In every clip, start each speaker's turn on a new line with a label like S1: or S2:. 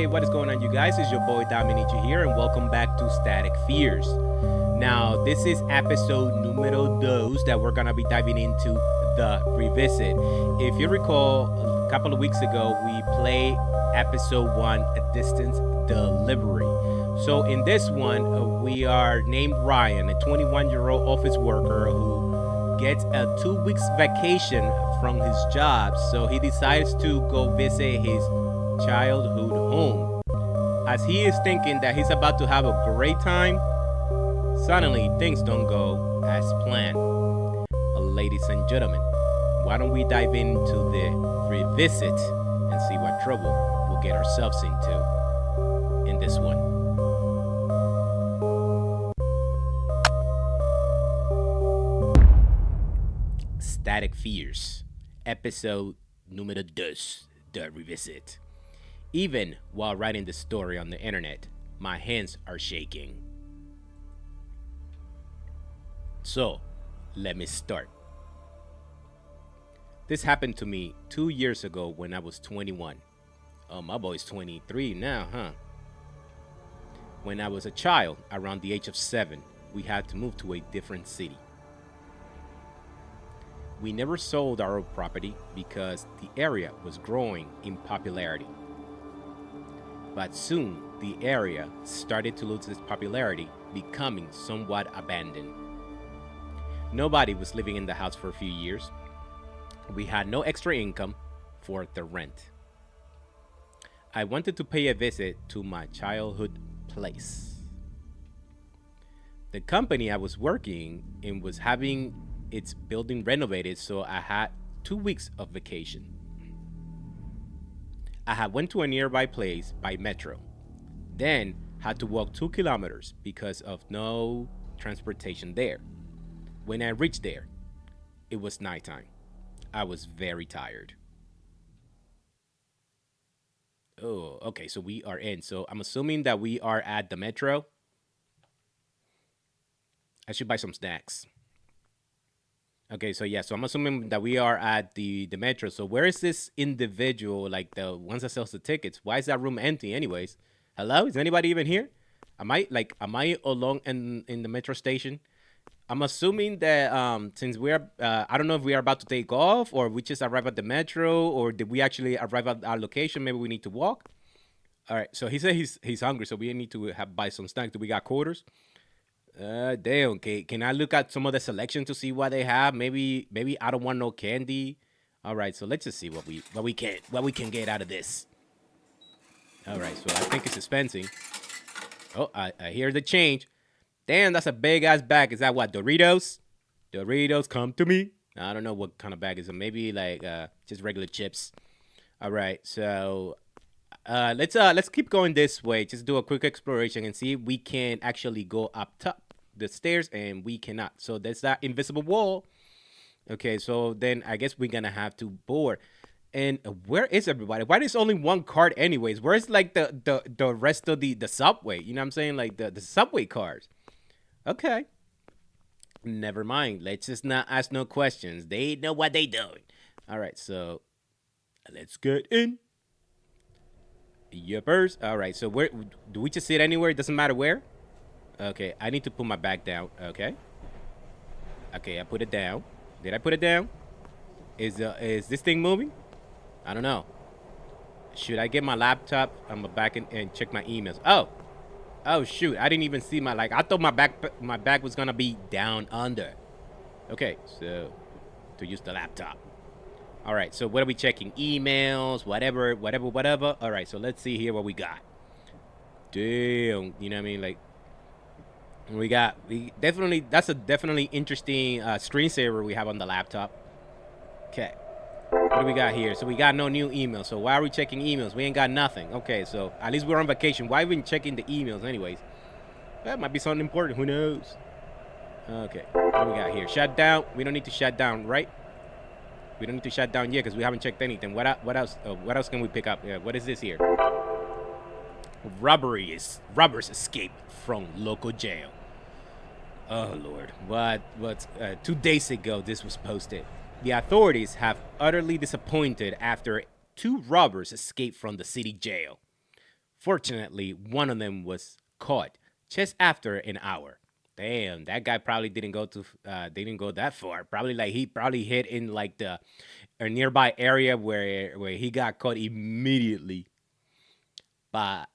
S1: Hey, what is going on, you guys? It's your boy Dominichi here, and welcome back to Static Fears. Now, this is episode numero dos that we're gonna be diving into the revisit. If you recall, a couple of weeks ago, we played episode one, A Distance Delivery. So, in this one, we are named Ryan, a 21-year-old office worker who gets a 2 weeks vacation from his job. So, he decides to go visit his childhood home. As he is thinking that he's about to have a great time, suddenly things don't go as planned. Ladies and gentlemen, why don't we dive into the revisit and see what trouble we'll get ourselves into in this one. Static Fears, episode numero dos, the revisit. Even while writing the story on the internet, my hands are shaking. So, let me start. This happened to me 2 years ago when I was 21. Oh, my boy's 23 now, huh? When I was a child, around the age of 7, we had to move to a different city. We never sold our old property because the area was growing in popularity. But soon, the area started to lose its popularity, becoming somewhat abandoned. Nobody was living in the house for a few years. We had no extra income for the rent. I wanted to pay a visit to my childhood place. The company I was working in was having its building renovated, so I had 2 weeks of vacation. I had went to a nearby place by metro, then had to walk 2 kilometers because of no transportation there. When I reached there, it was nighttime. I was very tired. Oh, okay, so we are in. So I'm assuming that we are at the metro. I should buy some snacks. Okay, so yeah, so I'm assuming that we are at the metro. So where is this individual, like the ones that sells the tickets? Why is that room empty anyways? Hello? Is anybody even here? Am I alone in the metro station? I'm assuming that since we're I don't know if we are about to take off or we just arrived at the metro or did we actually arrive at our location? Maybe we need to walk. All right, so he said he's hungry, so we need to buy some snacks. Do we got quarters? Damn. Okay, can I look at some of the selection to see what they have? Maybe I don't want no candy. All right, so let's just see what we can get out of this. All right, so I think it's dispensing. Oh, I hear the change. Damn, that's a big ass bag. Is that what, Doritos? Doritos, come to me. I don't know what kind of bag is it. Maybe like just regular chips. All right, so let's keep going this way. Just do a quick exploration and see if we can actually go up top the stairs, and we cannot. So there's that invisible wall. Okay, so then I guess we're gonna have to board. And where is everybody? Why there's only one card anyways? Where's like the rest of the subway? You know what I'm saying? Like the subway cars. Okay. Never mind. Let's just not ask no questions. They know what they doing. All right, so let's get in. Yuppers. All right, so where do we just sit anywhere? It doesn't matter where. Okay, I need to put my bag down. Okay. Okay, I put it down. Did I put it down? Is this thing moving? I don't know. Should I get my laptop? I'm back and check my emails. Oh shoot! I didn't even see I thought my bag was gonna be down under. Okay, so to use the laptop. All right, so what are we checking? Emails, whatever. All right, so let's see here what we got. Damn, you know what I mean? Like, that's a definitely interesting screensaver we have on the laptop. Okay, what do we got here? So we got no new emails. So why are we checking emails? We ain't got nothing. Okay, so at least we're on vacation. Why are we checking the emails anyways? That might be something important. Who knows? Okay, what do we got here? Shut down. We don't need to shut down, right? We don't need to shut down yet because we haven't checked anything. What else? What else can we pick up? Yeah, what is this here? Robbers escape from local jail. Oh Lord! What? 2 days ago this was posted. The authorities have utterly disappointed after 2 robbers escaped from the city jail. Fortunately, one of them was caught just after an hour. Damn, that guy probably didn't go that far. Probably like he probably hit in like the a nearby area where he got caught immediately. But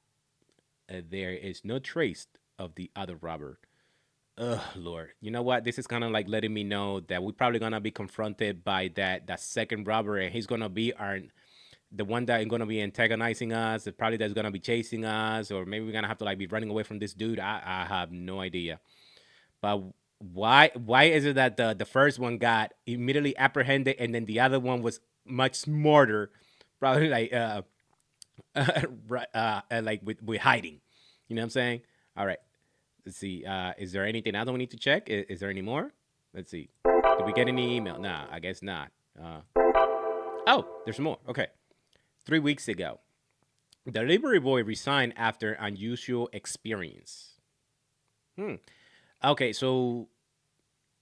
S1: there is no trace of the other robber. Ugh, Lord. You know what? This is kind of like letting me know that we're probably gonna be confronted by that second robber, and he's gonna be our the one that is gonna be antagonizing us. Probably that's gonna be chasing us, or maybe we're gonna have to like be running away from this dude. I have no idea. But why is it that the first one got immediately apprehended, and then the other one was much smarter, probably like like with hiding. You know what I'm saying? All right. Let's see. Is there anything else we need to check? Is there any more? Let's see. Did we get any email? Nah, I guess not. Oh, there's more. Okay. 3 weeks ago, the delivery boy resigned after unusual experience. Okay, so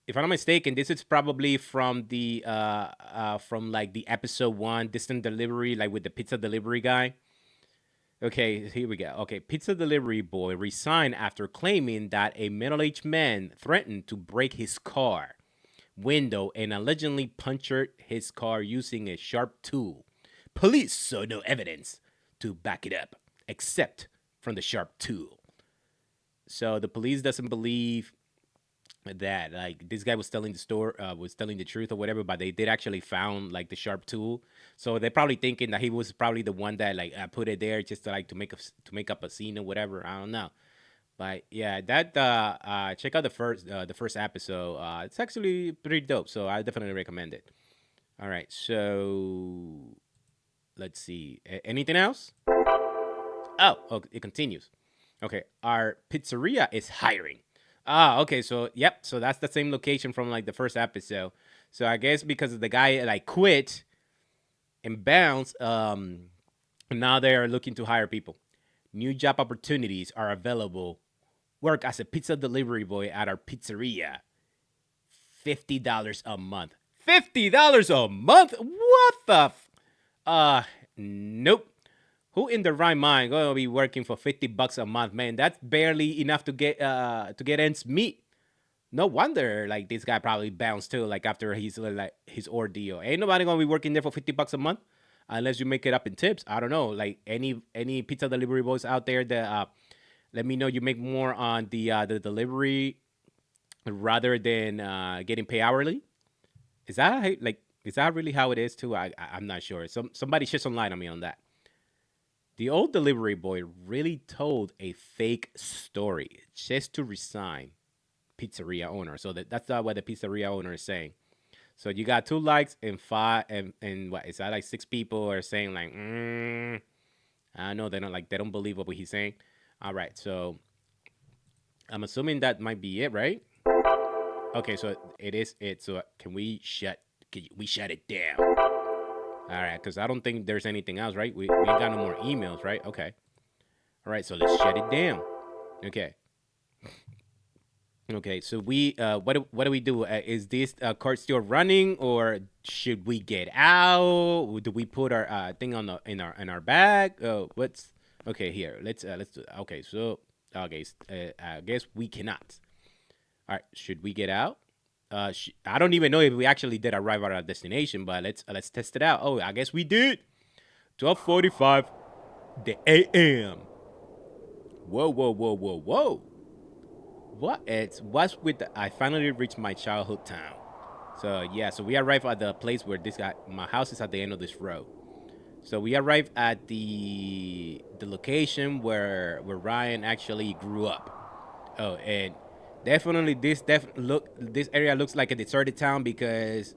S1: if I'm not mistaken, this is probably from the from like the episode one distant delivery, like with the pizza delivery guy. Okay, here we go. Okay, pizza delivery boy resigned after claiming that a middle-aged man threatened to break his car window and allegedly punctured his car using a sharp tool. Police saw no evidence to back it up, except from the sharp tool. So the police doesn't believe that like this guy was telling the truth or whatever, but they did actually found like the sharp tool. So they're probably thinking that he was probably the one that like put it there just to like to make up a scene or whatever. I don't know. But yeah, that check out the first episode. It's actually pretty dope, so I definitely recommend it. All right, so let's see. Anything else? Oh, it continues. Okay, our pizzeria is hiring. Ah, okay, so yep, so that's the same location from like the first episode. So I guess because the guy like quit and bounced, now they are looking to hire people. New job opportunities are available. Work as a pizza delivery boy at our pizzeria. $50 a month. $50 a month? What the? Nope. Who in the right mind gonna be working for $50 a month, man? That's barely enough to get ends meet. No wonder like this guy probably bounced too. Like after his ordeal, ain't nobody gonna be working there for $50 a month unless you make it up in tips. I don't know. Like any pizza delivery boys out there that let me know you make more on the delivery rather than getting paid hourly. Is that like is that really how it is too? I'm not sure. Somebody shed some light on me on that. The old delivery boy really told a fake story just to resign pizzeria owner. So that's not what the pizzeria owner is saying. So you got 2 likes and five and what is that like 6 people are saying like I know they don't believe what he's saying. All right, so I'm assuming that might be it, right? Okay, so it is it. So can we shut it down? All right, because I don't think there's anything else, right? We ain't got no more emails, right? Okay. All right, so let's shut it down. Okay. Okay, so what do we do? Is this card still running, or should we get out? Do we put our thing on the in our bag? What's okay here? Let's do. Okay, so okay, I guess we cannot. All right, should we get out? I don't even know if we actually did arrive at our destination, but let's test it out. Oh, I guess we did. 12:45, the a.m. Whoa, whoa, whoa, whoa, whoa. What's with the, I finally reached my childhood town. So yeah, so we arrived at the place where this guy my house is at the end of this road. So we arrived at the location where Ryan actually grew up. Oh, and definitely this area looks like a deserted town because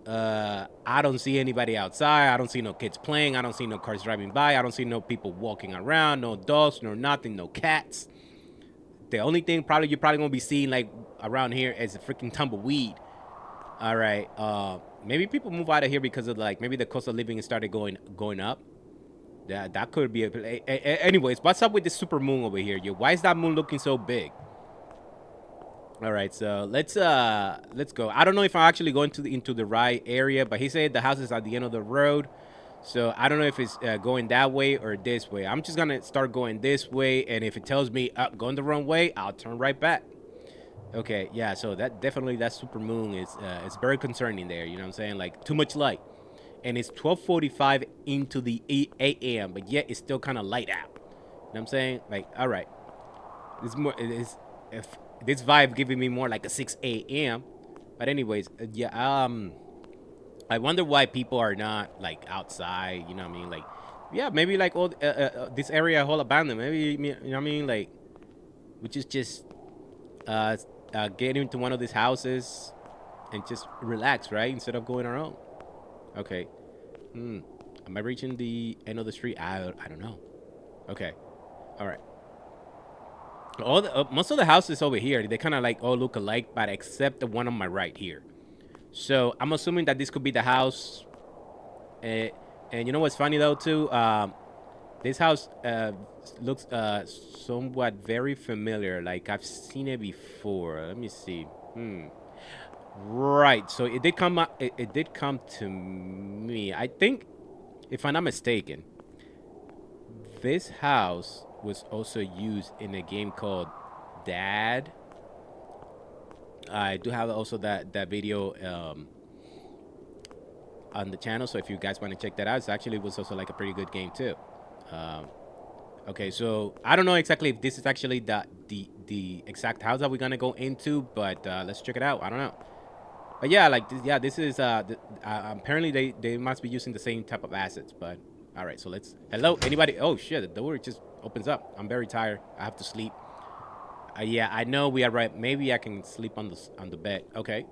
S1: I don't see anybody outside. I don't see no kids playing. I don't see no cars driving by. I don't see no people walking around. No dogs, no nothing, no cats. The only thing probably you're probably gonna be seeing like around here is a freaking tumbleweed. All right. Maybe people move out of here because of like maybe the cost of living started going up. That could be anyways, what's up with this super moon over here? Yo, why is that moon looking so big? All right, so let's go. I don't know if I'm actually going into the right area, but he said the house is at the end of the road. So I don't know if it's going that way or this way. I'm just gonna start going this way, and if it tells me going the wrong way, I'll turn right back. Okay, yeah. So that definitely that super moon is it's very concerning there. You know what I'm saying? Like too much light, and it's 12:45 into the 8 a.m. But yet it's still kind of light out. You know what I'm saying? Like, all right, it's more. It is if this vibe giving me more like a 6 a.m. But anyways, yeah. I wonder why people are not like outside. You know what I mean? Like, yeah, maybe like all this area whole abandoned. Maybe you know what I mean? Like, which is just uh, get into one of these houses and just relax, right? Instead of going around. Okay. Hmm. Am I reaching the end of the street? I don't know. Okay. All right. Most of the houses over here, they kind of like all look alike, but except the one on my right here. So I'm assuming that this could be the house. Uh, and you know what's funny though too? This house looks somewhat very familiar. Like I've seen it before. Let me see. Hmm. Right. So it did come. It did come to me. I think, if I'm not mistaken, this house was also used in a game called Dad. I do have also that video on the channel. So if you guys want to check that out, it actually was also like a pretty good game too. Um, okay, so I don't know exactly if this is actually the exact house that we're gonna go into, but let's check it out. I don't know. But yeah, like this is apparently they must be using the same type of assets. But all right, so let's. Hello, anybody? Oh shit, the door just opens up. I'm very tired. I have to sleep. Yeah, I know we are right. Maybe I can sleep on the bed. Okay.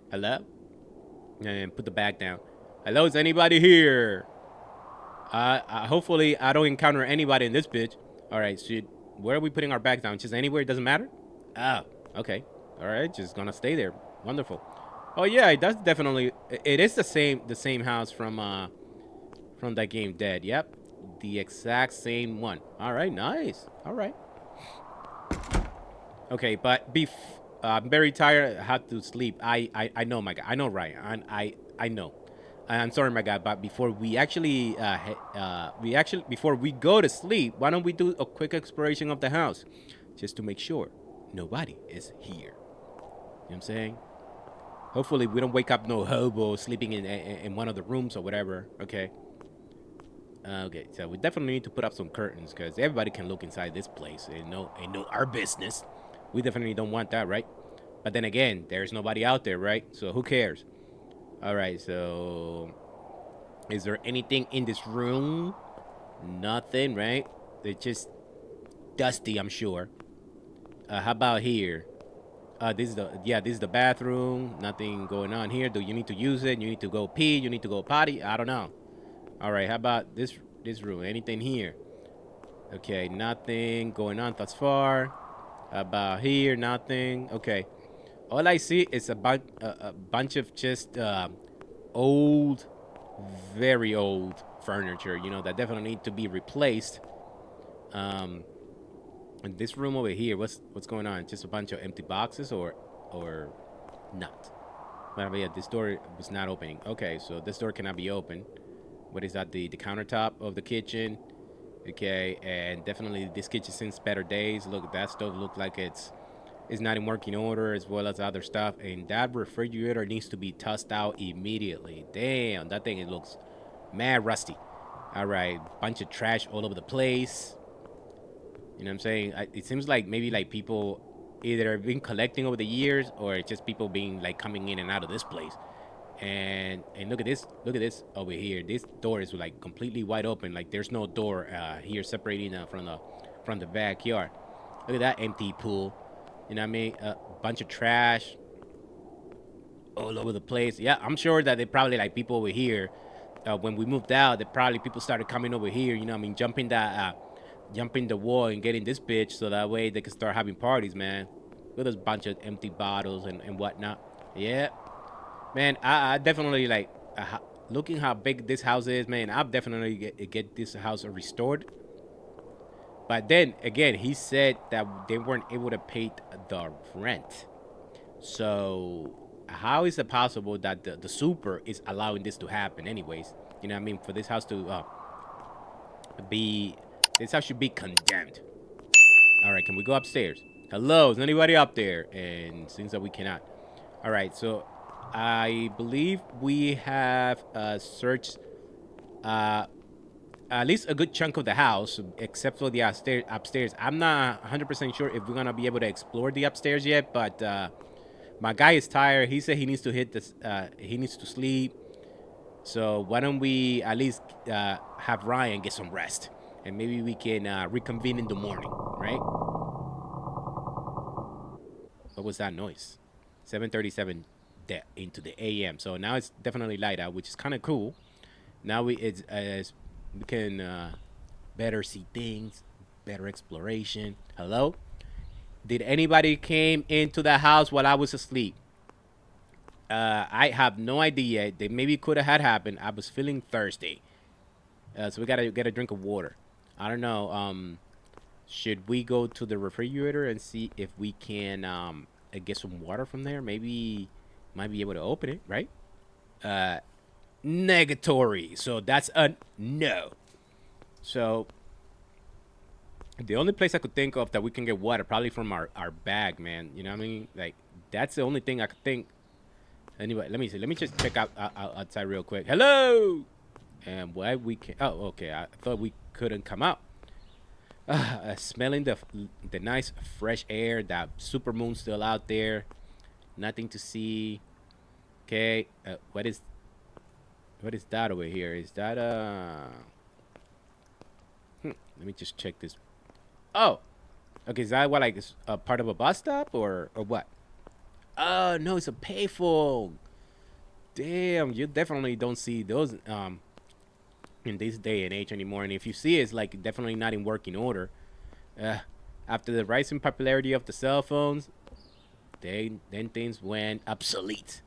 S1: Hello, and put the bag down. Hello, is anybody here? Hopefully I don't encounter anybody in this bitch. All right, shit. Where are we putting our bags down? Just anywhere? It doesn't matter. Ah, okay. All right, just gonna stay there. Wonderful. Oh yeah, it does definitely. It is the same house from that game Dead. Yep, the exact same one. All right, nice. All right. Okay, but I'm very tired. I have to sleep. I know, my guy. I know, right? I know. I'm sorry, my guy. But before we actually before we go to sleep, why don't we do a quick exploration of the house, just to make sure nobody is here. You know what I'm saying? Hopefully, we don't wake up no hobo sleeping in one of the rooms or whatever. Okay. Okay, so we definitely need to put up some curtains because everybody can look inside this place. Ain't no our business. We definitely don't want that, right? But then again, there's nobody out there, right? So who cares? All right, so is there anything in this room? Nothing, right? It's just dusty, I'm sure. How about here? This is the bathroom. Nothing going on here. Do you need to use it? You need to go pee. You need to go potty. I don't know. All right, how about this room? Anything here? Okay, nothing going on thus far. How about here? Nothing. Okay. All I see is a bunch of just old, very old furniture. You know that definitely need to be replaced. Um, and this room over here, what's going on? Just a bunch of empty boxes, or not? But yeah, this door was not opening. Okay, so this door cannot be opened. What is that? The countertop of the kitchen. Okay, and definitely this kitchen since better days. Look, that stove look like it's not in working order, as well as other stuff. And that refrigerator needs to be tossed out immediately. Damn, that thing, it looks mad rusty. All right, bunch of trash all over the place. You know what I'm saying? It seems like maybe like people either have been collecting over the years, or it's just people being like coming in and out of this place. And look at this over here. This door is like completely wide open. Like there's no door here separating from the backyard. Look at that empty pool. You know what I mean? A bunch of trash all over the place. Yeah, I'm sure that they probably like people over here. When we moved out, that probably people started coming over here. You know what I mean? Jumping the wall and getting this bitch, so that way they can start having parties, man. Look at this bunch of empty bottles and whatnot. Yeah, man, I definitely like looking how big this house is, man. I'll definitely get this house restored. But then again, he said that they weren't able to pay the rent. So how is it possible that the super is allowing this to happen anyways? You know what I mean? For this house to be, this house should be condemned. All right, can we go upstairs? Hello, is anybody up there? And seems that we cannot. All right, so I believe we have searched uh, at least a good chunk of the house, except for the upstairs. I'm not 100% sure if we're gonna be able to explore the upstairs yet, but my guy is tired. He said he needs to hit this. He needs to sleep. So why don't we at least have Ryan get some rest, and maybe we can reconvene in the morning, right? What was that noise? 7:37 into the a.m. So now it's definitely light out, which is kind of cool. Now we can better see things, better exploration. Hello? Did anybody came into the house while I was asleep? I have no idea. They maybe could have had happened. I was feeling thirsty, so we gotta get a drink of water. I don't know. Should we go to the refrigerator and see if we can get some water from there? Maybe might be able to open it, right? Uh, Negatory. So that's a no. So the only place I could think of that we can get water, probably from our bag, man. You know what I mean? Like, that's the only thing I could think. Anyway, let me see. Let me just check out outside real quick. Hello. And why we can? Oh, okay. I thought we couldn't come out. Smelling the nice fresh air. That super moon still out there. Nothing to see. Okay. What is that over here? Is that Let me just check this. Oh. Okay. Is that what, like, is a part of a bus stop or what? Oh no, it's a payphone. Damn, you definitely don't see those in this day and age anymore. And if you see it, it's like definitely not in working order. Uh, After the rising popularity of the cell phones, then things went obsolete.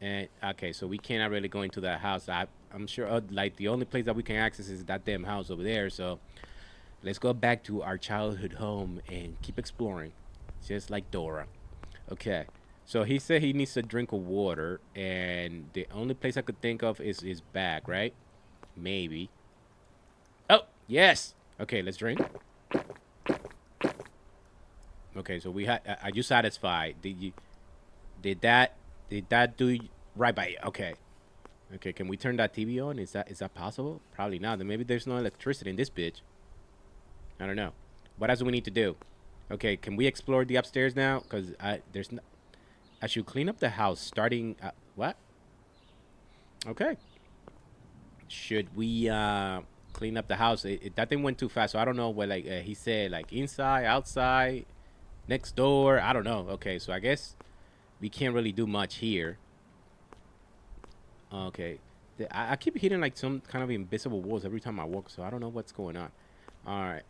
S1: And okay, so we cannot really go into that house. I'm sure like the only place that we can access is that damn house over there. So let's go back to our childhood home and keep exploring, just like Dora. Okay. So he said he needs a drink of water, and the only place I could think of is his bag, right? Maybe. Oh, yes. Okay, let's drink. Okay, so we had. Are you satisfied? Did that? Did that do right by you? Okay. Okay, can we turn that TV on? Is that possible? Probably not. Then maybe there's no electricity in this bitch. I don't know. What else do we need to do? Okay, can we explore the upstairs now? Cause there's no. I should clean up the house starting. What? Okay. Should we clean up the house? That thing went too fast, so I don't know what, like, he said, like inside, outside, next door. I don't know. Okay, so I guess we can't really do much here. Okay. I keep hitting like some kind of invisible walls every time I walk, so I don't know what's going on. All right.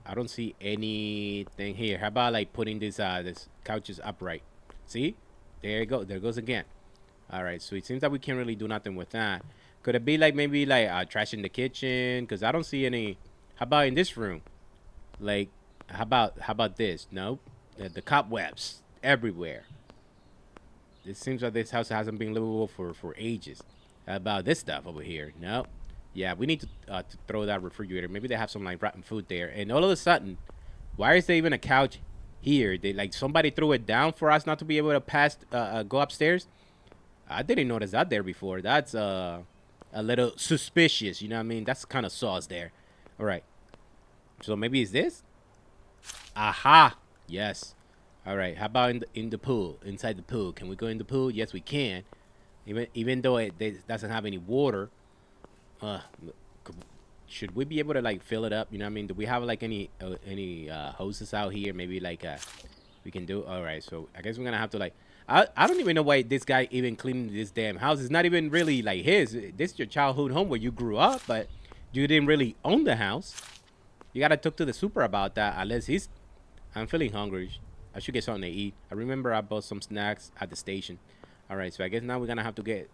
S1: I don't see anything here. How about like putting this couches upright? See? There you go. There it goes again. All right. So it seems that we can't really do nothing with that. Could it be like maybe like trash in the kitchen? Cause I don't see any. How about in this room? Like, how about this? Nope. The cobwebs everywhere. It seems like this house hasn't been livable for ages. How about this stuff over here? Nope. Yeah, we need to throw that refrigerator. Maybe they have some like rotten food there. And all of a sudden, why is there even a couch here? They like somebody threw it down for us not to be able to pass go upstairs. I didn't notice that there before. That's a little suspicious. You know what I mean? That's kind of sauce there. All right. So maybe it's this. Aha. Yes. All right. How about in the pool? Inside the pool? Can we go in the pool? Yes, we can. Even though it doesn't have any water. Uh, should we be able to like fill it up? You know what I mean? Do we have like any hoses out here? Maybe like we can do. All right. So I guess we're gonna have to like. I don't even know why this guy even cleaning this damn house. It's not even really like his. This is your childhood home where you grew up, but you didn't really own the house. You gotta talk to the super about that. Unless he's. I'm feeling hungry. I should get something to eat. I remember I bought some snacks at the station. All right, so I guess now we're gonna have to get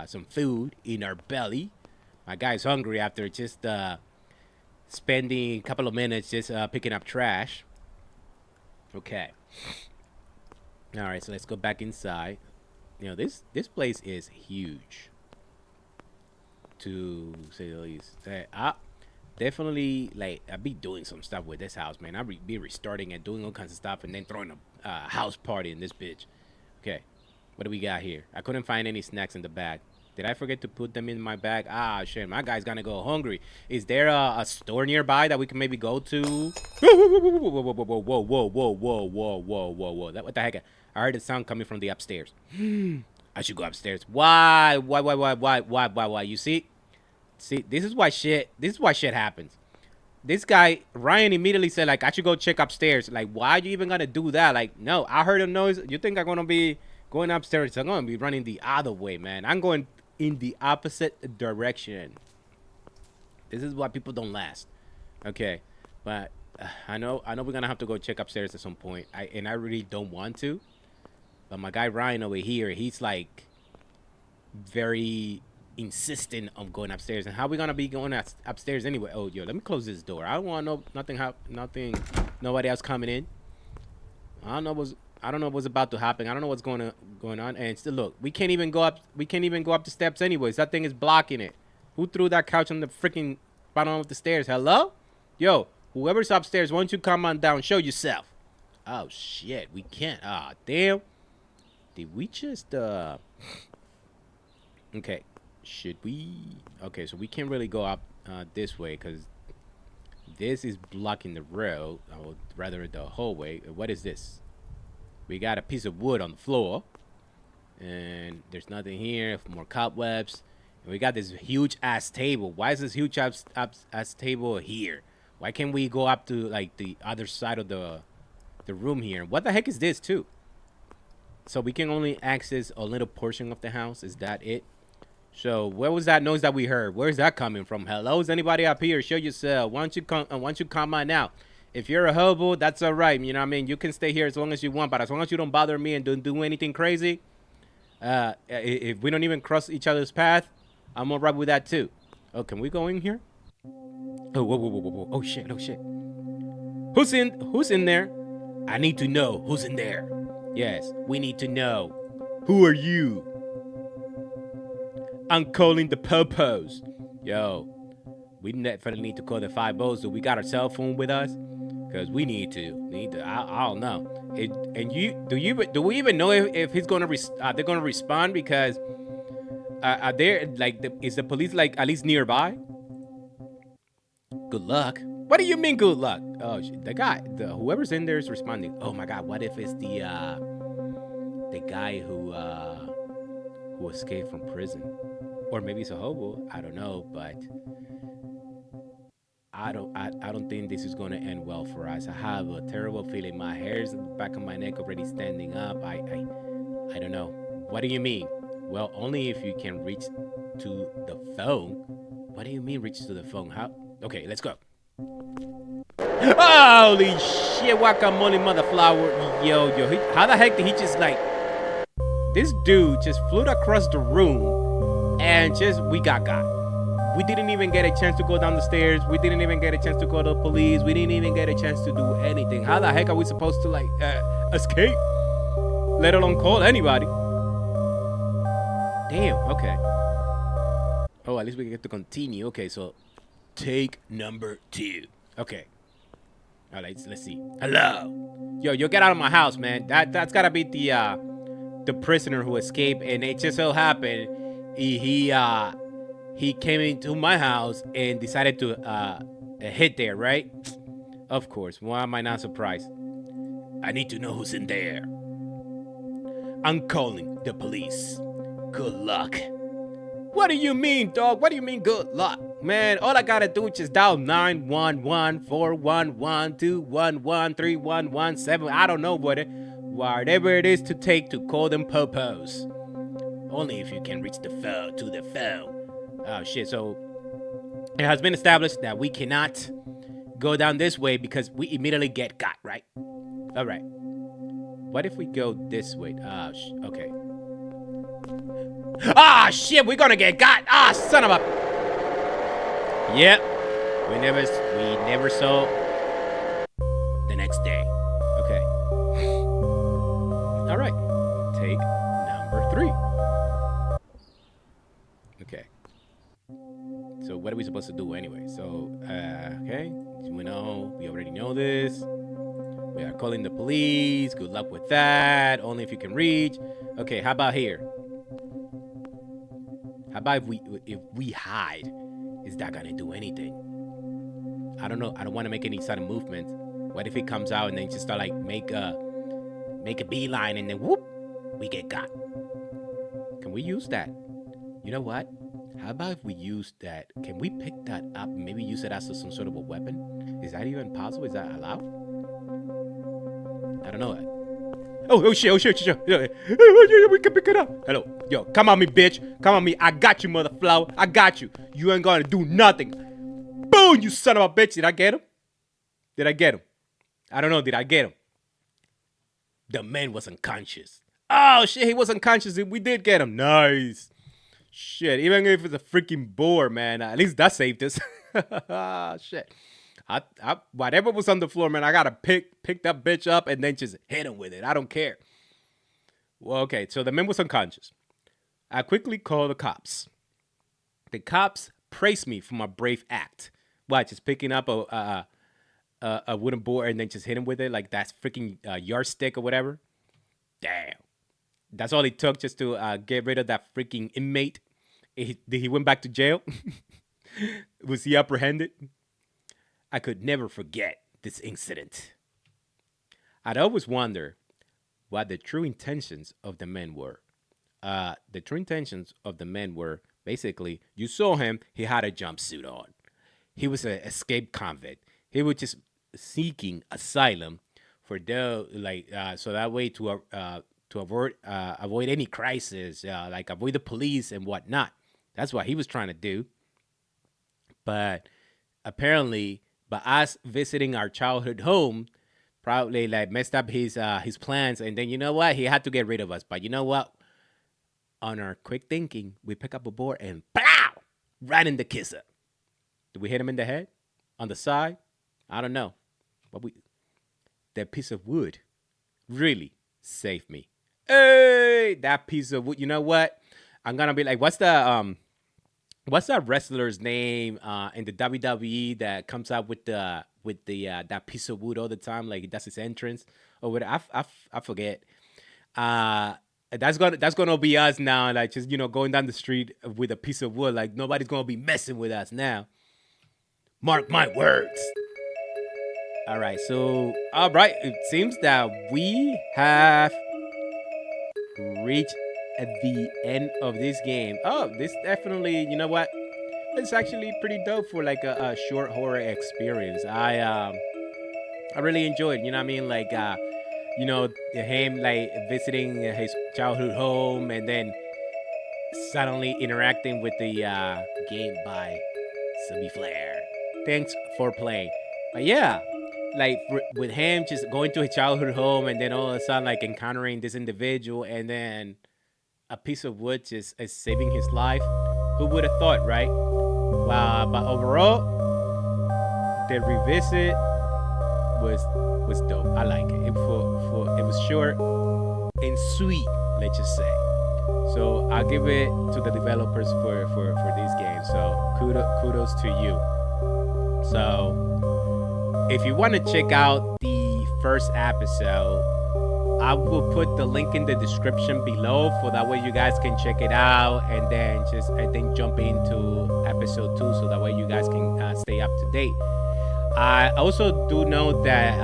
S1: some food in our belly. My guy's hungry after just spending a couple of minutes just picking up trash. Okay. All right, so let's go back inside. You know, this place is huge, to say the least. I definitely like I be doing some stuff with this house, man. Be restarting and doing all kinds of stuff, and then throwing a house party in this bitch. Okay, what do we got here? I couldn't find any snacks in the bag. Did I forget to put them in my bag? Ah, shit, my guy's gonna go hungry. Is there a store nearby that we can maybe go to? Whoa, whoa, whoa, whoa, whoa, whoa, whoa, whoa, whoa, whoa, whoa, whoa, whoa, whoa. What the heck? I heard a sound coming from the upstairs. I should go upstairs. Why? Why? You see, this is why shit happens. This guy, Ryan, immediately said, like, I should go check upstairs. Like, why are you even gonna do that? Like, no, I heard a noise. You think I'm gonna be going upstairs? I'm gonna be running the other way, man. I'm going in the opposite direction. This is why people don't last. Okay, but I know we're gonna have to go check upstairs at some point. I really don't want to, but my guy Ryan over here, he's like very insistent on going upstairs. And how we gonna be going upstairs anyway? Oh, yo, let me close this door. I don't want nothing, nobody else coming in. I don't know what's about to happen. I don't know what's going on. And still, look, we can't even go up. We can't even go up the steps anyways. That thing is blocking it. Who threw that couch on the freaking bottom of the stairs? Hello, yo, whoever's upstairs, why don't you come on down? Show yourself. Oh shit, we can't. Ah, damn. Did we just Okay, should we? Okay, so we can't really go up this way because this is blocking the road, or rather the hallway. What is this? We got a piece of wood on the floor, and there's nothing here. More cobwebs, and we got this huge ass table. Why is this huge ass table here? Why can't we go up to like the other side of the room here? What the heck is this too? So we can only access a little portion of the house. Is that it? So where was that noise that we heard? Where's that coming from? Hello, is anybody up here? Show yourself. Why don't you come on out? If you're a hobo, that's all right. You know what I mean? You can stay here as long as you want, but as long as you don't bother me and don't do anything crazy, if we don't even cross each other's path, I'm all right with that too. Oh, can we go in here? Oh, whoa, whoa, whoa, whoa, whoa. Oh shit, oh shit. Who's in there? I need to know who's in there. Yes, we need to know. Who are you? I'm calling the popos. Yo, we definitely need to call the 5-0s. Do we got our cell phone with us? Because we need to. I don't know. Do we even know if he's gonna they're gonna respond? Because are there like is the police like at least nearby? Good luck. What do you mean good luck? Oh, whoever's in there is responding. Oh my God, what if it's the guy who escaped from prison? Or maybe it's a hobo. I don't know, but I don't think this is gonna end well for us. I have a terrible feeling. My hair's in the back of my neck already standing up. I don't know. What do you mean? Well, only if you can reach to the phone. What do you mean reach to the phone? How? Okay, let's go. Holy shit, guacamole motherflower. Yo, how the heck did he just like... This dude just flew across the room and we got. We didn't even get a chance to go down the stairs. We didn't even get a chance to call the police. We didn't even get a chance to do anything. How the heck are we supposed to like escape? Let alone call anybody. Damn, okay. Oh, at least we get to continue. Okay, so take number 2. Okay. All right, let's see. Hello. Yo, get out of my house, man. That's gotta be the prisoner who escaped, and it just so happened he came into my house and decided to hit there, right? Of course. Why am I not surprised? I need to know who's in there. I'm calling the police. Good luck. What do you mean, dog? What do you mean good luck? Man, all I gotta do is just dial 911-411-211-311-7. I don't know whatever it is to take to call them popos. Only if you can reach the phone to the phone. Oh shit, so it has been established that we cannot go down this way because we immediately get got, right? All right. What if we go this way? Okay. Ah, shit, we're gonna get got. Ah, son of a... Yep. We never saw the next day. Okay. All So what are we supposed to do anyway? So okay, we already know this. We are calling the police. Good luck with that. Only if you can reach. Okay, how about here? How about if we hide? Is that gonna do anything? I don't know. I don't want to make any sudden movement. What if it comes out and then just start like make a beeline and then whoop, we get got? Can we use that? You know what? How about if we use that? Can we pick that up and maybe use it as some sort of a weapon? Is that even possible? Is that allowed? I don't know. Oh shit. We can pick it up. Hello. Yo, come on me, bitch. Come on me. I got you, mother flower. I got you. You ain't gonna do nothing. Boom, you son of a bitch. Did I get him? I don't know. Did I get him? The man was unconscious. Oh shit, he was unconscious. We did get him. Nice. Shit, even if it's a freaking boar, man, at least that saved us. Shit. I whatever was on the floor, man, I gotta pick that bitch up and then just hit him with it. I don't care. Well, okay, so the man was unconscious. I quickly called the cops. The cops praised me for my brave act. What, just picking up a wooden board and then just hit him with it like that's freaking yardstick or whatever? Damn. That's all it took just to get rid of that freaking inmate. Did he went back to jail? Was he apprehended? I could never forget this incident. I'd always wonder what the true intentions of the men were. The true intentions of the men were basically, you saw him, he had a jumpsuit on. He was an escaped convict. He was just seeking asylum for so that way to avoid any crisis, like avoid the police and whatnot. That's what he was trying to do. But apparently, by us visiting our childhood home, probably like messed up his plans. And then you know what? He had to get rid of us. But you know what? On our quick thinking, we pick up a board and pow! Right in the kisser. Did we hit him in the head? On the side? I don't know. But that piece of wood really saved me. Hey, that piece of wood. You know what? I'm gonna be like, what's that wrestler's name in the WWE that comes out with the that piece of wood all the time? Like that's his entrance or whatever. I forget. That's gonna be us now. Like just going down the street with a piece of wood. Like nobody's gonna be messing with us now. Mark my words. All right. So all right. It seems that we have reached at the end of this game. Oh, this definitely, you know what? It's actually pretty dope for like a short horror experience. I really enjoyed, you know what I mean? Like, him like visiting his childhood home and then suddenly interacting with the game by Subby Flair. Thanks for playing. But yeah, like with him just going to his childhood home and then all of a sudden like encountering this individual and then a piece of wood just is saving his life. Who would have thought, right? But overall, the revisit was dope. I like it. It was short and sweet, let's just say. So I'll give it to the developers for these games. So kudos to you. So if you want to check out the first episode, I will put the link in the description below for that way you guys can check it out and then jump into episode 2 so that way you guys can stay up to date. I also do know that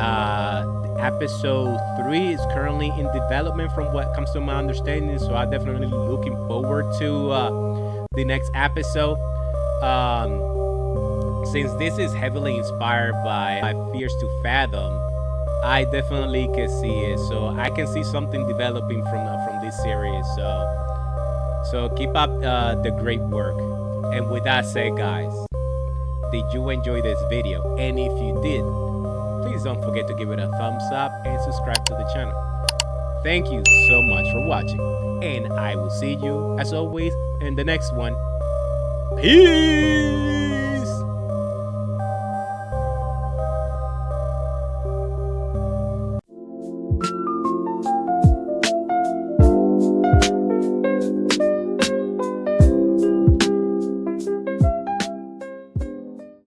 S1: episode 3 is currently in development from what comes to my understanding, so I'm definitely looking forward to the next episode. Since this is heavily inspired by my Fears to Fathom, I definitely can see it. So I can see something developing from this series. So keep up the great work. And with that said, guys, did you enjoy this video? And if you did, please don't forget to give it a thumbs up and subscribe to the channel. Thank you so much for watching. And I will see you, as always, in the next one. Peace!